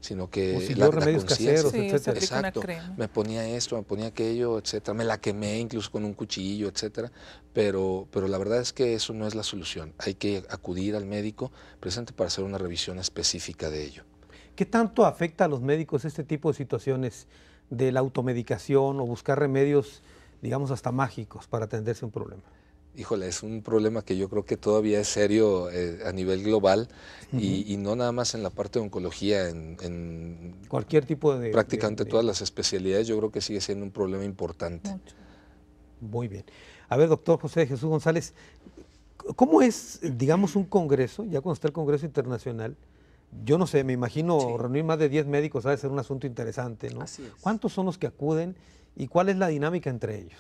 [SPEAKER 4] Sino que
[SPEAKER 1] siguió remedios caseros,
[SPEAKER 3] Sí,
[SPEAKER 1] etcétera.
[SPEAKER 3] se aplica una
[SPEAKER 4] Exacto,
[SPEAKER 3] crema.
[SPEAKER 4] me ponía esto, me ponía aquello, etcétera, me la quemé incluso con un cuchillo, etcétera, pero la verdad es que eso no es la solución. Hay que acudir al médico precisamente para hacer una revisión específica de ello.
[SPEAKER 1] ¿Qué tanto afecta a los médicos este tipo de situaciones de la automedicación o buscar remedios, digamos, hasta mágicos para atenderse a un problema?
[SPEAKER 4] Híjole, es un problema que yo creo que todavía es serio a nivel global y no nada más en la parte de oncología, en
[SPEAKER 1] Cualquier tipo de...
[SPEAKER 4] prácticamente todas las especialidades yo creo que sigue siendo un problema importante.
[SPEAKER 3] Mucho.
[SPEAKER 1] Muy bien. A ver, doctor José de Jesús González, ¿cómo es, digamos, un congreso, ya cuando está el Congreso Internacional? Yo no sé, me imagino
[SPEAKER 5] Sí.
[SPEAKER 1] reunir más de 10 médicos ha de ser un asunto interesante, ¿no?
[SPEAKER 5] Así es.
[SPEAKER 1] ¿Cuántos son los que acuden y cuál es la dinámica entre ellos?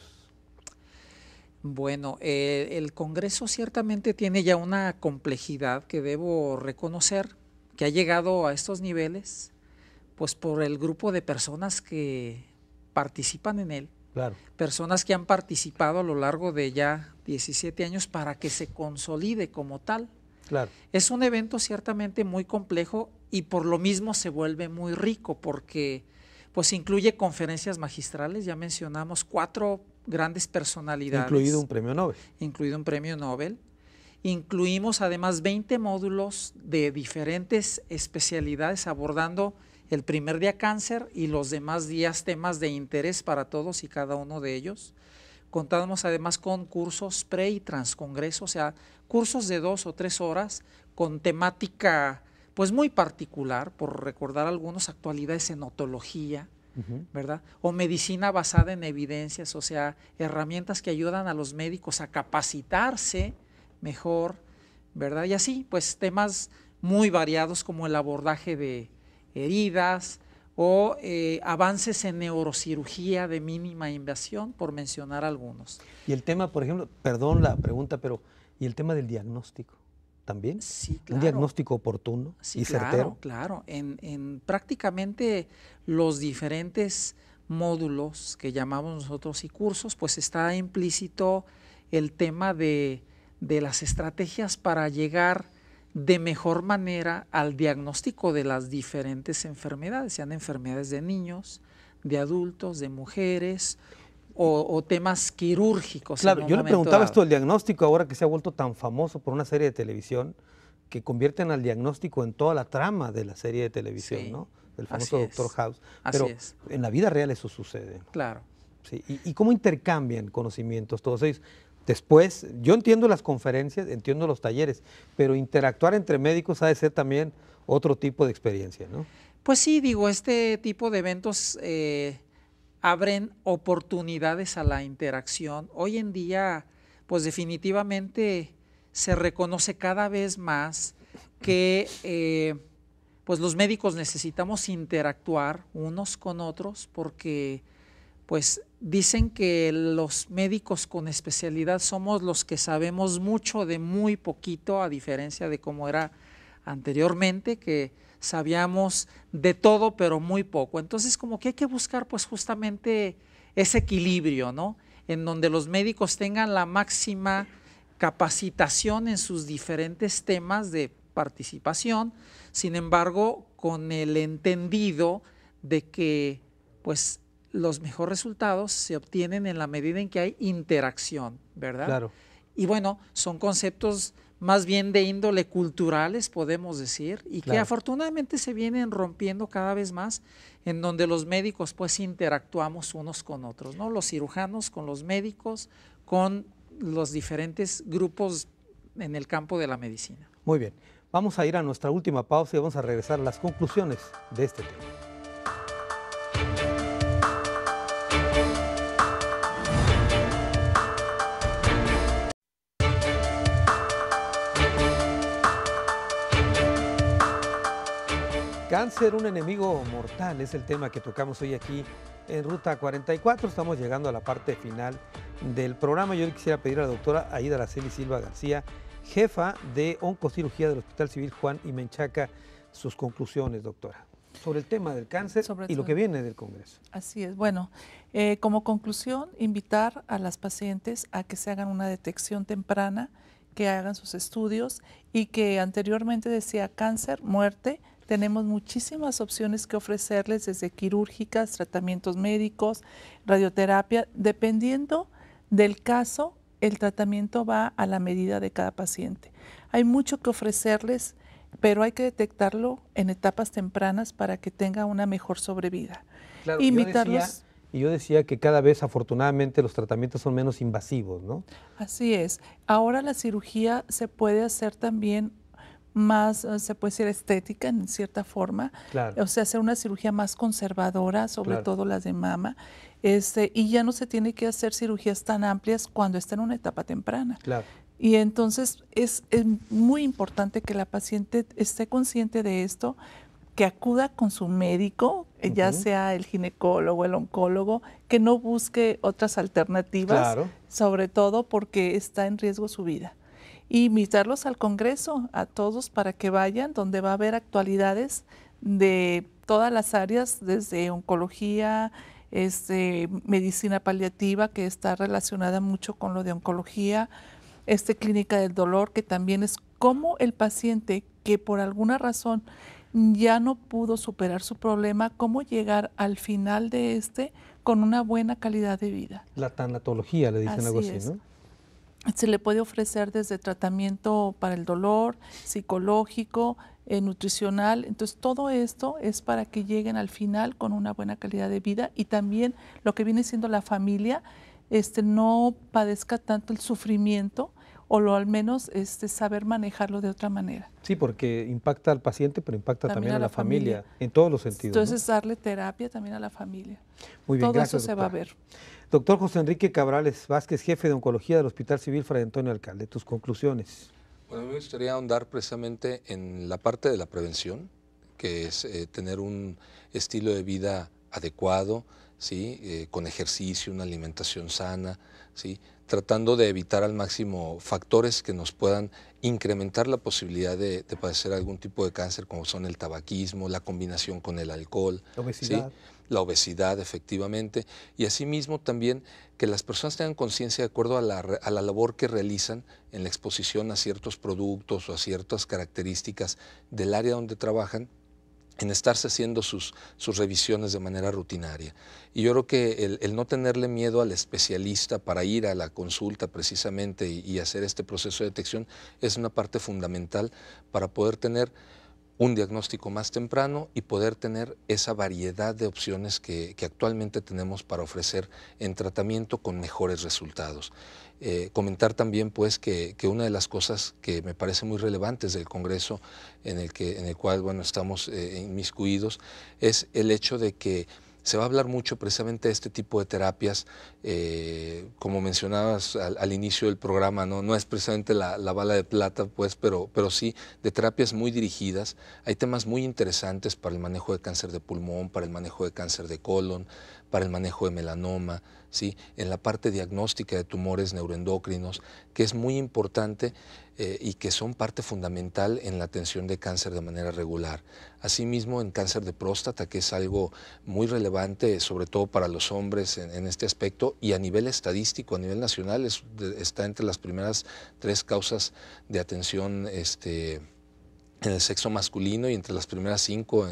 [SPEAKER 5] Bueno, el Congreso ciertamente tiene ya una complejidad que debo reconocer, que ha llegado a estos niveles, pues por el grupo de personas que participan en él,
[SPEAKER 1] Claro,
[SPEAKER 5] personas que han participado a lo largo de ya 17 años para que se consolide como tal.
[SPEAKER 1] claro.
[SPEAKER 5] Es un evento ciertamente muy complejo y por lo mismo se vuelve muy rico porque pues incluye conferencias magistrales, ya mencionamos 4 grandes personalidades.
[SPEAKER 1] Incluido un premio Nobel.
[SPEAKER 5] Incluido un premio Nobel. Incluimos además 20 módulos de diferentes especialidades abordando el primer día cáncer y los demás días temas de interés para todos y cada uno de ellos. Contamos además con cursos pre y transcongreso, o sea, cursos de 2 o 3 horas con temática pues muy particular, por recordar algunos, actualidades en otología, ¿verdad? O medicina basada en evidencias, o sea, herramientas que ayudan a los médicos a capacitarse mejor, ¿verdad? Y así, pues temas muy variados como el abordaje de heridas o avances en neurocirugía de mínima invasión, por mencionar algunos.
[SPEAKER 1] Y el tema, por ejemplo, perdón la pregunta, pero ¿y el tema del diagnóstico también?
[SPEAKER 5] Sí,
[SPEAKER 1] ¿Un
[SPEAKER 5] claro.
[SPEAKER 1] diagnóstico oportuno
[SPEAKER 5] Sí,
[SPEAKER 1] y certero?
[SPEAKER 5] claro. En prácticamente los diferentes módulos que llamamos nosotros y cursos, pues está implícito el tema de las estrategias para llegar de mejor manera al diagnóstico de las diferentes enfermedades, sean enfermedades de niños, de adultos, de mujeres o temas quirúrgicos.
[SPEAKER 1] Claro,
[SPEAKER 5] en un
[SPEAKER 1] yo le
[SPEAKER 5] momento
[SPEAKER 1] preguntaba
[SPEAKER 5] dado.
[SPEAKER 1] esto del diagnóstico ahora que se ha vuelto tan famoso por una serie de televisión que convierten al diagnóstico en toda la trama de la serie de televisión,
[SPEAKER 5] Sí,
[SPEAKER 1] ¿no? Del
[SPEAKER 5] así
[SPEAKER 1] famoso
[SPEAKER 5] es.
[SPEAKER 1] Dr. House.
[SPEAKER 5] Así
[SPEAKER 1] Pero
[SPEAKER 5] es.
[SPEAKER 1] en la vida real eso sucede, ¿no?
[SPEAKER 5] Claro.
[SPEAKER 1] Sí. ¿Y cómo intercambian conocimientos todos ellos? Después, yo entiendo las conferencias, entiendo los talleres, pero interactuar entre médicos ha de ser también otro tipo de experiencia, ¿no?
[SPEAKER 5] Pues sí, digo, este tipo de eventos abren oportunidades a la interacción. Hoy en día, pues definitivamente se reconoce cada vez más que pues los médicos necesitamos interactuar unos con otros porque pues dicen que los médicos con especialidad somos los que sabemos mucho de muy poquito, a diferencia de cómo era anteriormente, que sabíamos de todo pero muy poco. Entonces como que hay que buscar pues justamente ese equilibrio, ¿no? En donde los médicos tengan la máxima capacitación en sus diferentes temas de participación, sin embargo con el entendido de que pues los mejores resultados se obtienen en la medida en que hay interacción, ¿verdad?
[SPEAKER 1] Claro.
[SPEAKER 5] Y bueno, son conceptos más bien de índole culturales, podemos decir, y que afortunadamente se vienen rompiendo cada vez más, en donde los médicos pues interactuamos unos con otros, ¿no? Los cirujanos con los médicos, con los diferentes grupos en el campo de la medicina.
[SPEAKER 1] Muy bien, vamos a ir a nuestra última pausa y vamos a regresar a las conclusiones de este tema. Cáncer, un enemigo mortal, es el tema que tocamos hoy aquí en Ruta 44. Estamos llegando a la parte final del programa. Yo le quisiera pedir a la doctora Aída Araceli Silva García, jefa de Oncocirugía del Hospital Civil Juan y Menchaca, sus conclusiones, doctora, sobre el tema del cáncer y lo que viene del Congreso.
[SPEAKER 3] Así es. Bueno, como conclusión, invitar a las pacientes a que se hagan una detección temprana, que hagan sus estudios y que anteriormente decía cáncer, muerte. Tenemos muchísimas opciones que ofrecerles, desde quirúrgicas, tratamientos médicos, radioterapia. Dependiendo del caso, el tratamiento va a la medida de cada paciente. Hay mucho que ofrecerles, pero hay que detectarlo en etapas tempranas para que tenga una mejor sobrevida.
[SPEAKER 1] Claro,
[SPEAKER 3] Invitarlos.
[SPEAKER 1] yo decía que cada vez, afortunadamente, los tratamientos son menos invasivos, ¿no?
[SPEAKER 3] Así es. Ahora la cirugía se puede hacer también más, se puede decir, estética en cierta forma, o sea, hacer una cirugía más conservadora, sobre todo las de mama, y ya no se tiene que hacer cirugías tan amplias cuando está en una etapa temprana. Y entonces es muy importante que la paciente esté consciente de esto, que acuda con su médico, ya sea el ginecólogo, el oncólogo, que no busque otras alternativas, sobre todo porque está en riesgo su vida. Y invitarlos al Congreso, a todos, para que vayan, donde va a haber actualidades de todas las áreas, desde oncología, medicina paliativa, que está relacionada mucho con lo de oncología, clínica del dolor, que también es como el paciente que por alguna razón ya no pudo superar su problema, cómo llegar al final de con una buena calidad de vida.
[SPEAKER 1] La tanatología, le dicen algo así, ¿no?
[SPEAKER 3] Se le puede ofrecer desde tratamiento para el dolor, psicológico, nutricional. Entonces, todo esto es para que lleguen al final con una buena calidad de vida, y también lo que viene siendo la familia, no padezca tanto el sufrimiento, o al menos saber manejarlo de otra manera.
[SPEAKER 1] Sí, porque impacta al paciente, pero impacta también a la familia, en todos los sentidos.
[SPEAKER 3] Entonces, ¿no? Darle terapia también a la familia.
[SPEAKER 1] Muy bien,
[SPEAKER 3] todo
[SPEAKER 1] gracias,
[SPEAKER 3] eso se va a ver.
[SPEAKER 1] Doctor José Enrique Cabrales Vázquez, jefe de Oncología del Hospital Civil Fray Antonio Alcalde, tus conclusiones.
[SPEAKER 4] Bueno, me gustaría ahondar precisamente en la parte de la prevención, que es tener un estilo de vida adecuado, ¿sí? Con ejercicio, una alimentación sana, ¿sí? Tratando de evitar al máximo factores que nos puedan incrementar la posibilidad de padecer algún tipo de cáncer, como son el tabaquismo, la combinación con el alcohol,
[SPEAKER 1] la obesidad.
[SPEAKER 4] ¿sí? La obesidad, efectivamente, y asimismo también que las personas tengan conciencia de acuerdo a la labor que realizan en la exposición a ciertos productos o a ciertas características del área donde trabajan, en estarse haciendo sus revisiones de manera rutinaria. Y yo creo que el no tenerle miedo al especialista para ir a la consulta precisamente y hacer este proceso de detección es una parte fundamental para poder tener un diagnóstico más temprano y poder tener esa variedad de opciones que actualmente tenemos para ofrecer en tratamiento con mejores resultados. Comentar también pues que una de las cosas que me parece muy relevantes del Congreso en el cual bueno, estamos inmiscuidos es el hecho de que se va a hablar mucho precisamente de este tipo de terapias, como mencionabas al inicio del programa, no es precisamente la bala de plata, pues, pero sí de terapias muy dirigidas. Hay temas muy interesantes para el manejo de cáncer de pulmón, para el manejo de cáncer de colon, para el manejo de melanoma, ¿sí? En la parte diagnóstica de tumores neuroendocrinos, que es muy importante y que son parte fundamental en la atención de cáncer de manera regular. Asimismo, en cáncer de próstata, que es algo muy relevante, sobre todo para los hombres en este aspecto, y a nivel estadístico, a nivel nacional, está entre las primeras 3 causas de atención en el sexo masculino y entre las primeras 5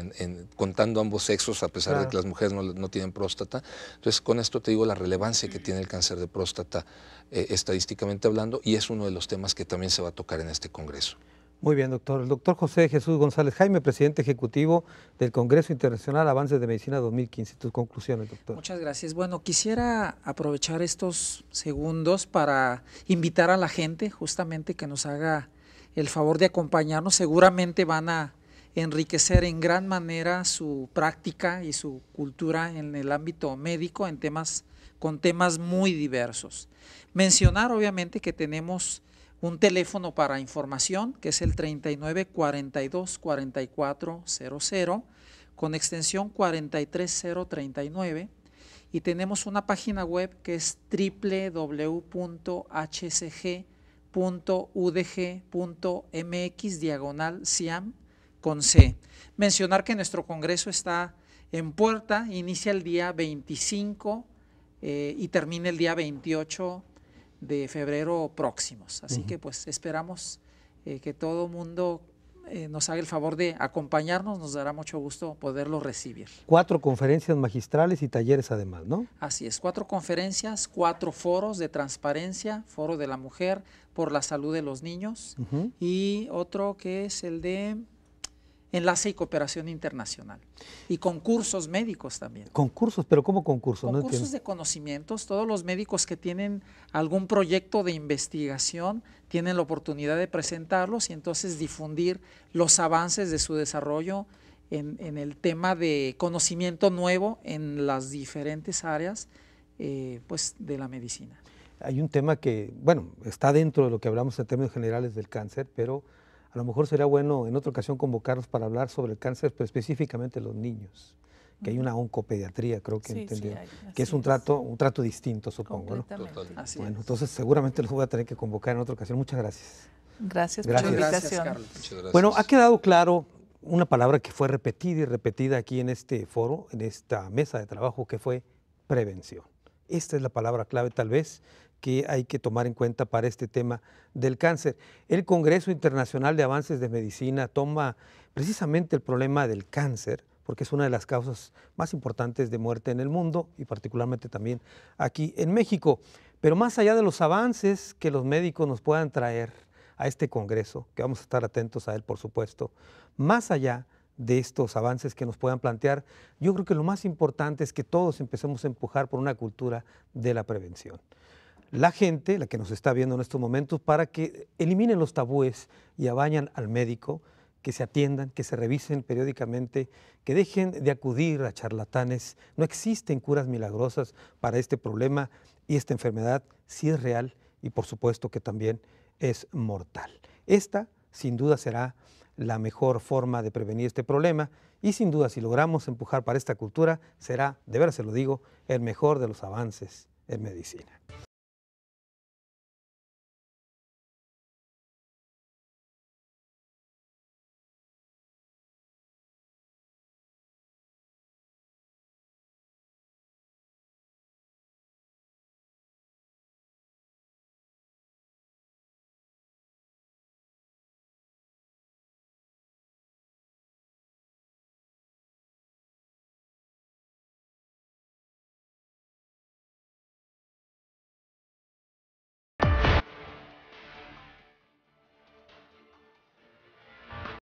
[SPEAKER 4] contando ambos sexos, a pesar de que las mujeres no tienen próstata. Entonces, con esto te digo la relevancia que tiene el cáncer de próstata estadísticamente hablando, y es uno de los temas que también se va a tocar en este congreso.
[SPEAKER 1] Muy bien, doctor. El doctor José Jesús González Jaime, presidente ejecutivo del Congreso Internacional Avances de Medicina 2015. Tus conclusiones, doctor.
[SPEAKER 5] Muchas gracias. Bueno, quisiera aprovechar estos segundos para invitar a la gente justamente que nos haga el favor de acompañarnos. Seguramente van a enriquecer en gran manera su práctica y su cultura en el ámbito médico con temas muy diversos. Mencionar obviamente que tenemos un teléfono para información que es el 39 42 44 00 con extensión 43039, y tenemos una página web que es www.hcg.udg.mx/CIAM con C. Mencionar que nuestro congreso está en puerta, inicia el día 25 y termina el día 28 de febrero próximos. Así que pues esperamos que todo mundo nos haga el favor de acompañarnos, nos dará mucho gusto poderlo recibir.
[SPEAKER 1] 4 conferencias magistrales y talleres además, ¿no?
[SPEAKER 5] Así es, 4 conferencias, 4 foros de transparencia, foro de la mujer por la salud de los niños, y otro que es el de enlace y cooperación internacional, y concursos médicos también.
[SPEAKER 1] Concursos, pero ¿cómo concursos?
[SPEAKER 5] Concursos de conocimientos. Todos los médicos que tienen algún proyecto de investigación tienen la oportunidad de presentarlos y entonces difundir los avances de su desarrollo en el tema de conocimiento nuevo en las diferentes áreas pues de la medicina.
[SPEAKER 1] Hay un tema que, bueno, está dentro de lo que hablamos en términos generales del cáncer, pero a lo mejor sería bueno en otra ocasión convocarnos para hablar sobre el cáncer, pero específicamente los niños, que hay una oncopediatría, creo que entendió, que es un trato distinto, supongo, ¿no? Bueno, entonces seguramente los voy a tener que convocar en otra ocasión. Muchas gracias.
[SPEAKER 3] Gracias por la invitación.
[SPEAKER 5] Carlos.
[SPEAKER 4] Muchas gracias.
[SPEAKER 1] Bueno, ha quedado claro una palabra que fue repetida y repetida aquí en este foro, en esta mesa de trabajo, que fue prevención. Esta es la palabra clave tal vez que hay que tomar en cuenta para este tema del cáncer. El Congreso Internacional de Avances de Medicina toma precisamente el problema del cáncer, porque es una de las causas más importantes de muerte en el mundo y particularmente también aquí en México. Pero más allá de los avances que los médicos nos puedan traer a este Congreso, que vamos a estar atentos a él por supuesto, más allá de estos avances que nos puedan plantear, yo creo que lo más importante es que todos empecemos a empujar por una cultura de la prevención. La gente, la que nos está viendo en estos momentos, para que eliminen los tabúes y vayan al médico, que se atiendan, que se revisen periódicamente, que dejen de acudir a charlatanes. No existen curas milagrosas para este problema y esta enfermedad sí es real y por supuesto que también es mortal. Esta, sin duda, será la mejor forma de prevenir este problema y sin duda, si logramos empujar para esta cultura, será, de veras se lo digo, el mejor de los avances en medicina.